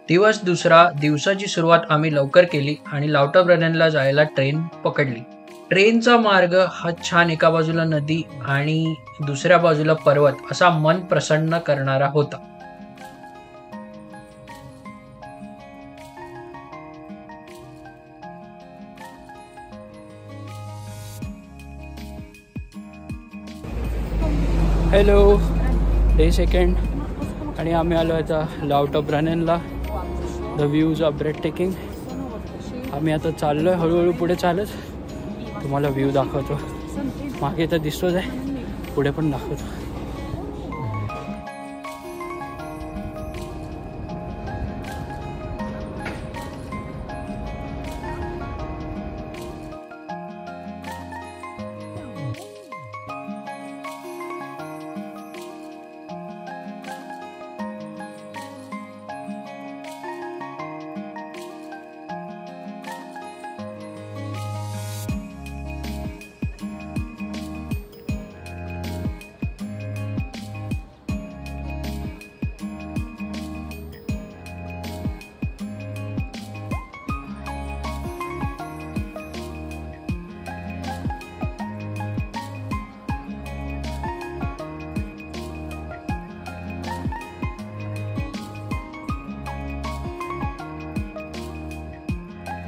दिवस दुसरा. दिवसाची सुरुवात आम्ही लवकर केली आणि लाउटरब्रननला जायला ट्रेन पकडली. ट्रेनचा मार्ग हा छान, एका बाजूला नदी आणि दुसऱ्या बाजूला पर्वत असा मन प्रसन्न करणारा होता. हॅलो, डे सेकंड आणि आम्ही आलो आता लाउटरब्रननला. The views are breathtaking. आम्ही आता चाललो आहे हळूहळू पुढे चालत. तुम्हाला व्ह्यू दाखवतो. मागे तर दिसतोच आहे, पुढे पण दाखवतो.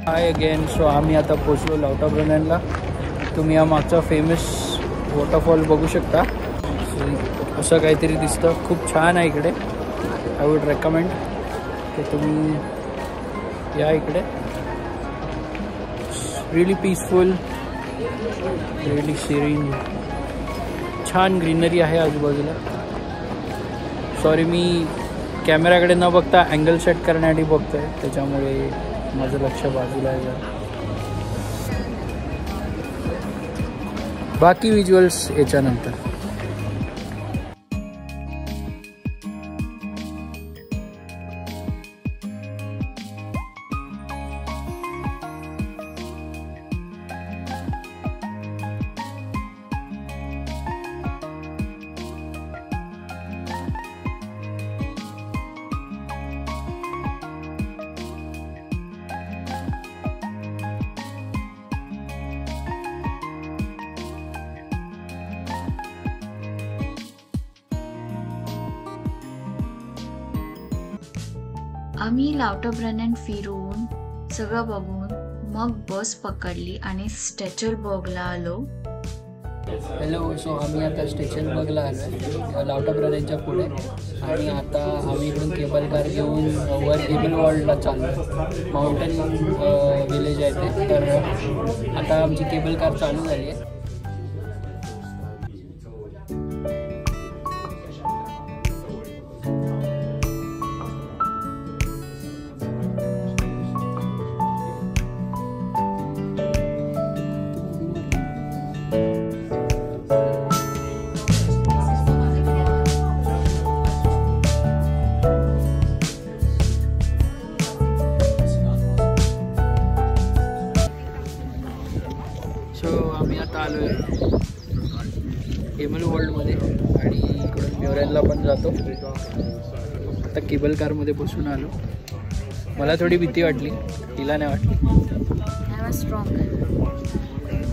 हाय अगेन. सो आम्ही आता पोचलो लाउटरब्रननला. तुम्ही या मागचा फेमस वॉटरफॉल बघू शकता. असं काहीतरी दिसतं. खूप छान आहे इकडे. आय वुड रेकमेंड की तुम्ही या इकडे. Really peaceful, really serene. छान ग्रीनरी आहे आजूबाजूला. सॉरी, मी कॅमेराकडे न बघता अँगल सेट करण्यासाठी बघतो आहे, त्याच्यामुळे माझं लक्ष बाजूला आहे. बाकी व्हिज्युअल्स याच्यानंतर. आम्ही लाउटरब्रनन फिरून सगळं बघून मग बस पकडली आणि स्टेचलबर्गला आलो. हॅलो. सो आम्ही आता स्टेचलबर्गला आलो आहे, लाउटरब्रननच्या पुढे. आणि आता आम्ही इकडून केबल कार घेऊन वर गेबलवॉल्डला चाललो. माउंटेन विलेज आहे ते. तर आता आमची केबल कार चालू झाली आहे. आम्ही आता आलो आहे गेबलवॉल्डमध्ये आणि इकडून म्युरॅनला पण जातो. आता केबल कारमध्ये बसून आलो. मला थोडी भीती वाटली, तिला नाही वाटली. स्ट्रॉंग.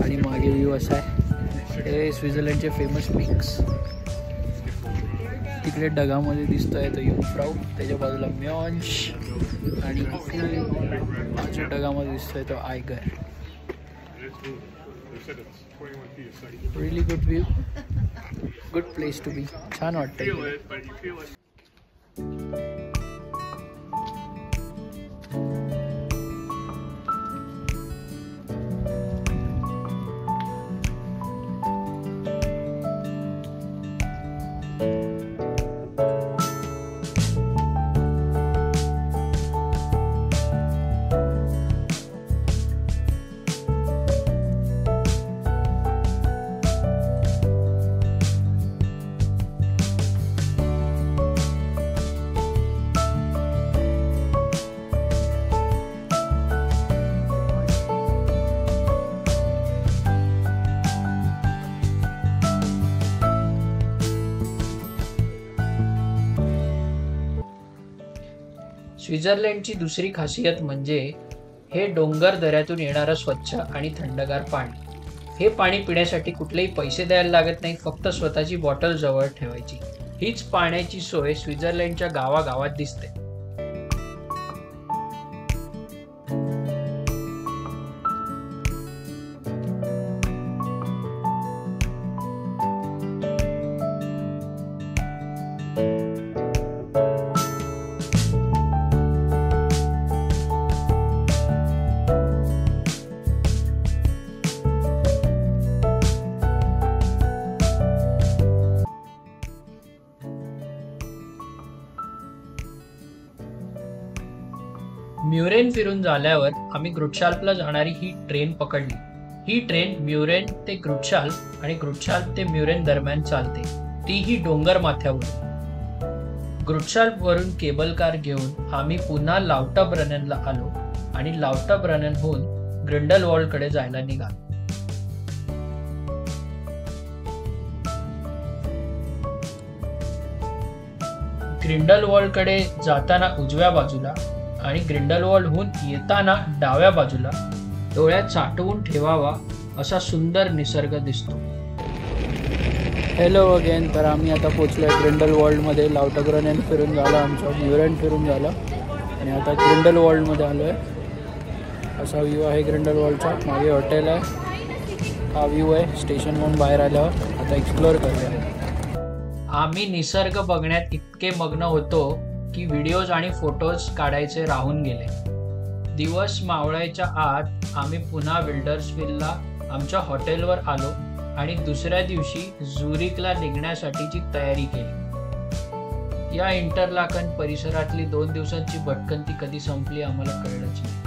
आणि मागे व्ह्यू असा आहे. हे स्वित्झर्लंडचे फेमस पीक्स. तिकडे ढगामध्ये दिसतोय तो युंगफ्राऊ, त्याच्या बाजूला म्योन्श आणि इकडे ढगामध्ये दिसतोय तो आयगर. Really good view, good place to be. छान वाटतं. स्वित्झर्लंडची दुसरी खासियत म्हणजे हे डोंगर दऱ्यातून येणारं स्वच्छ आणि थंडगार पाणी. हे पाणी पिण्यासाठी कुठलेही पैसे द्यायला लागत नाही, फक्त स्वतःची बॉटल जवळ ठेवायची. हीच पाण्याची सोय स्वित्झर्लंडच्या गावागावात दिसते. म्युरेन फिरून झाल्यावर आम्ही ग्रुट्शाल्पला जाणारी ही ट्रेन पकडली. ही ट्रेन म्युरेन ते ग्रुट्शाल्प आणि ग्रुट्शाल्प ते म्युरेन दरम्यान चालते, तीही डोंगर माथ्यावरून. ग्रुट्शाल्प वरून केबल कार घेऊन आम्ही पुन्हा लाउटब्रननला आलो आणि लाउटब्रननहून ग्रिंडलवॉल्डकडे जायला निघालो. ग्रिंडलवॉल्डकडे जाताना उजव्या बाजूला आणि ग्रिंडलवॉल्डहून येताना डाव्या बाजूला डोळ्यात साठवून ठेवावा असा सुंदर निसर्ग दिसतो. Hello again. तर आम्ही आता पोचलो आहे ग्रिंडलवॉल्डमध्ये. लाउटब्रनन फिरून झालं आमचं, म्युरेन फिरून झालं आणि आता ग्रिंडलवॉल्डमध्ये आलो आहे. असा व्ह्यू आहे ग्रिंडलवॉल्डचा. मागे हॉटेल आहे. हा व्ह्यू आहे स्टेशनवरून बाहेर आल्यावर. आता एक्सप्लोअर करूया. आम्ही निसर्ग बघण्यात इतके मग्न होतो की व्हिडिओज आणि फोटोज काढायचे राहून गेले. दिवस मावळायच्या आत आम्ही पुन्हा विल्डर्सविलला आमच्या हॉटेलवर आलो आणि दुसऱ्या दिवशी झुरिकला निघण्यासाठीची तयारी केली. या इंटरलाकन परिसरातली 2 दिवसांची भटकंती कधी संपली आम्हाला कळलंच नाही.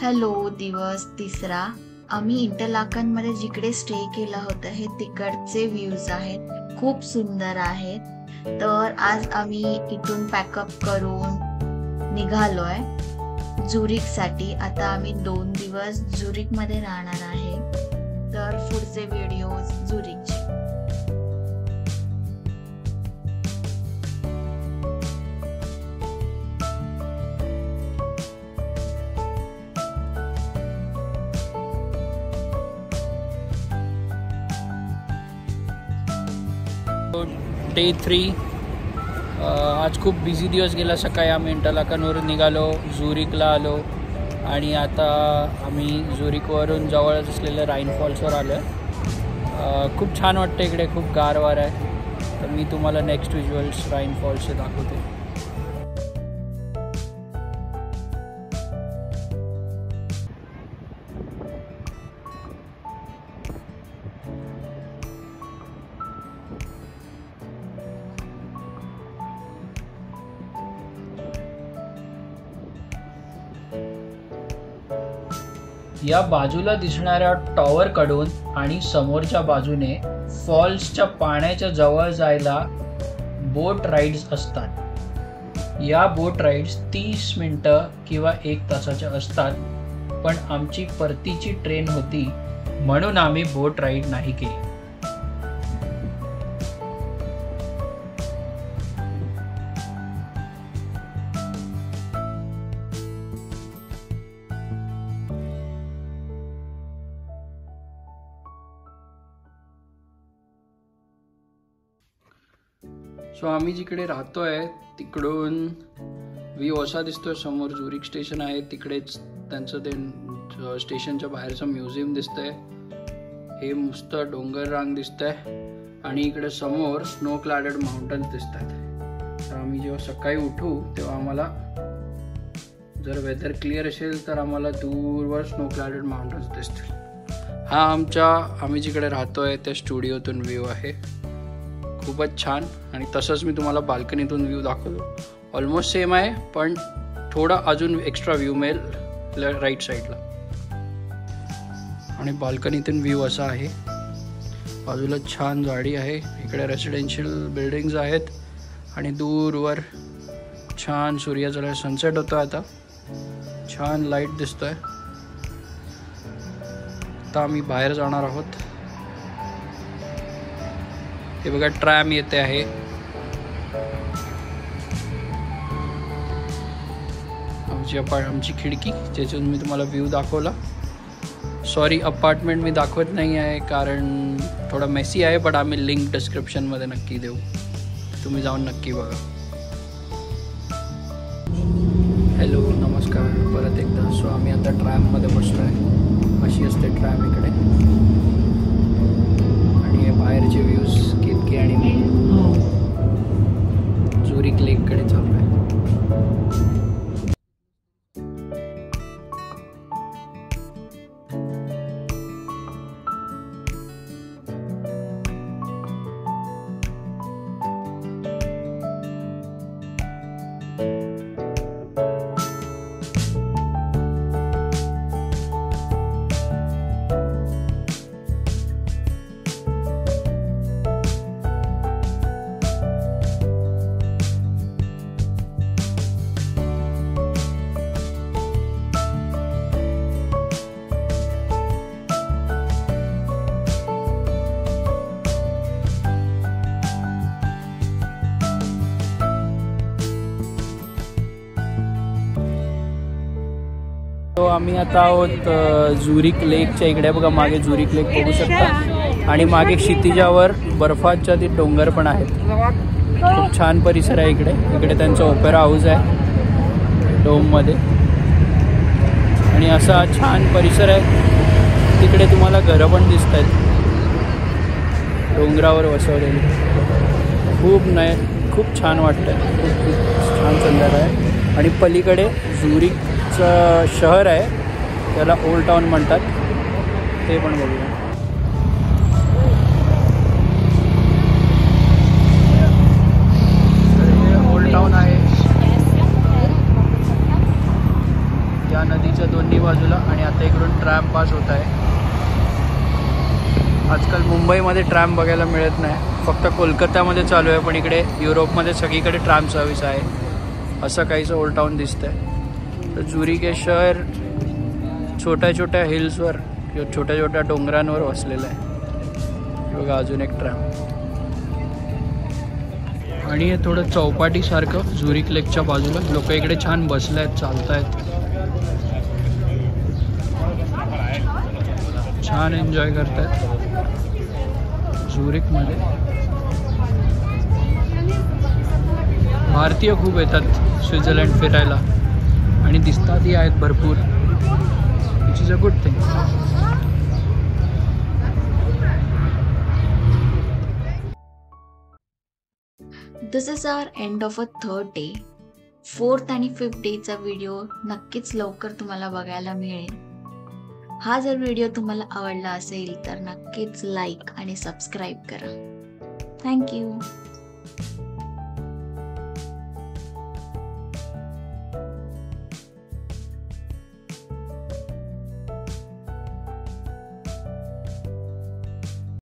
हॅलो. दिवस 3. आम्ही इंटरलाकनमध्ये जिकडे स्टे केला होता हे तिकडचे व्ह्यूज आहेत, खूप सुंदर आहेत. तर आज आम्ही इथून पॅकअप करून निघालोय झुरिकसाठी. आता आम्ही 2 दिवस झुरिकमध्ये राहणार आहे. तर पुढचे व्हिडिओज झुरिकचे. डे 3. आज खूप बिझी दिवस गेला. सकाळी आम्ही इंटरलाकनवरून निघालो, झुरिकला आलो आणि आता आम्ही झुरिकवरून जवळच असलेल्या राईन फॉल्सवर आलो आहे. खूप छान वाटतं इकडे, खूप गारवार आहे. तर मी तुम्हाला नेक्स्ट व्हिज्युअल्स राईन फॉल्सचे दाखवते. या बाजूला दिसणाऱ्या टॉवर कडून आणि समोरच्या बाजूने फॉल्सच्या पाण्याच्या जवळ जायला बोट राईड्स असतात. या बोट राईड्स 30 मिनिटं किंवा 1 तासाच्या असतात, पण आमची परतीची ट्रेन होती म्हणून आम्ही बोट राईड नाही केली. सो आम्ही जिकडे राहतोय तिकडून व्ह्यू असा दिसतोय. समोर झुरिक स्टेशन आहे, तिकडेच त्यांचं ते स्टेशनच्या बाहेरचं म्युझियम दिसतंय. हे मस्त डोंगर रांग दिसतंय आणि इकडे समोर स्नो क्लाडेड माउंटन्स दिसत आहेत. तर आम्ही जेव्हा सकाळी उठू तेव्हा आम्हाला, जर वेदर क्लिअर असेल तर आम्हाला दूरवर स्नो क्लाडेड माउंटन्स दिसतील. हा आम्ही जिकडे राहतोय त्या स्टुडिओतून व्ह्यू आहे. खूपच छान. आणि तसंच मी तुम्हाला बाल्कनीतून व्ह्यू दाखवतो. ऑलमोस्ट सेम आहे, पण थोडा अजून एक्स्ट्रा व्ह्यू मिळेल राईट साईडला. आणि बाल्कनीतून व्ह्यू असा आहे. बाजूला छान झाडी आहे. इकडे रेसिडेन्शियल बिल्डिंग्स आहेत आणि दूरवर छान सूर्याचा सनसेट होतो. आता छान लाईट दिसतोय. आता आम्ही बाहेर जाणार आहोत. हे बघा ट्रॅम येते आहे. आमची खिडकी ज्याच्यातून मी तुम्हाला व्ह्यू दाखवला. सॉरी अपार्टमेंट मी दाखवत नाही आहे कारण थोडा मेसी आहे, बट आम्ही लिंक डिस्क्रिप्शनमध्ये नक्की देऊ, तुम्ही जाऊन नक्की बघा. हॅलो नमस्कार परत एकदा. सो आम्ही आता ट्रॅममध्ये बसलो आहे. अशी असते ट्रॅम इकडे आणि हे बाहेरचे व्ह्यूज केतकी आणि मी झुरिक लेककडे चाललो आहे. तो आम्ही आता आहोत झुरिक लेकच्या इकडे. बघा मागे झुरिक लेक बघू शकता आणि मागे क्षितिजावर बर्फाच्या ते डोंगर पण आहेत. खूप छान परिसर आहे इकडे. इकडे त्यांचं ओपेरा हाऊस आहे डोममध्ये आणि असा छान परिसर आहे. तिकडे तुम्हाला घरं पण दिसत आहेत डोंगरावर वसवलेली. खूप छान वाटतं आहे. खूप छान संदर्भ आहे. आणि पलीकडे झुरिकचं शहर आहे, त्याला ओल्ड टाउन म्हणतात, ते पण बघूया. ओल्ड टाउन आहे या नदीच्या दोन्ही बाजूला आणि आता इकडून ट्रॅम पास होत आहे. आजकाल मुंबईमध्ये ट्रॅम बघायला मिळत नाही, फक्त कोलकात्यामध्ये चालू आहे, पण इकडे युरोपमध्ये सगळीकडे ट्रॅम सर्व्हिस आहे. असं काहीसं ओल्ड टाउन दिसतंय. तर झुरिक हे शहर छोट्या छोट्या हिल्सवर किंवा छोट्या छोट्या डोंगरांवर वसलेलं आहे. बघा अजून एक ट्रॅम आणि हे थोडं चौपाटीसारखं झुरिक लेकच्या बाजूला. लोक इकडे छान बसले आहेत, चालत आहेत, छान एन्जॉय करत आहेत झुरिकमध्ये. भारतीय खूप येतात स्वित्झर्लंड फिरायला आणि दिसतातही आहेत भरपूर, which is a good thing. This is our end of a third day. 4th आणि 5th डेचा व्हिडिओ नक्कीच लवकर तुम्हाला बघायला मिळेल. हा जर व्हिडिओ तुम्हाला आवडला असेल तर नक्कीच लाईक आणि सबस्क्राईब करा. थँक्यू.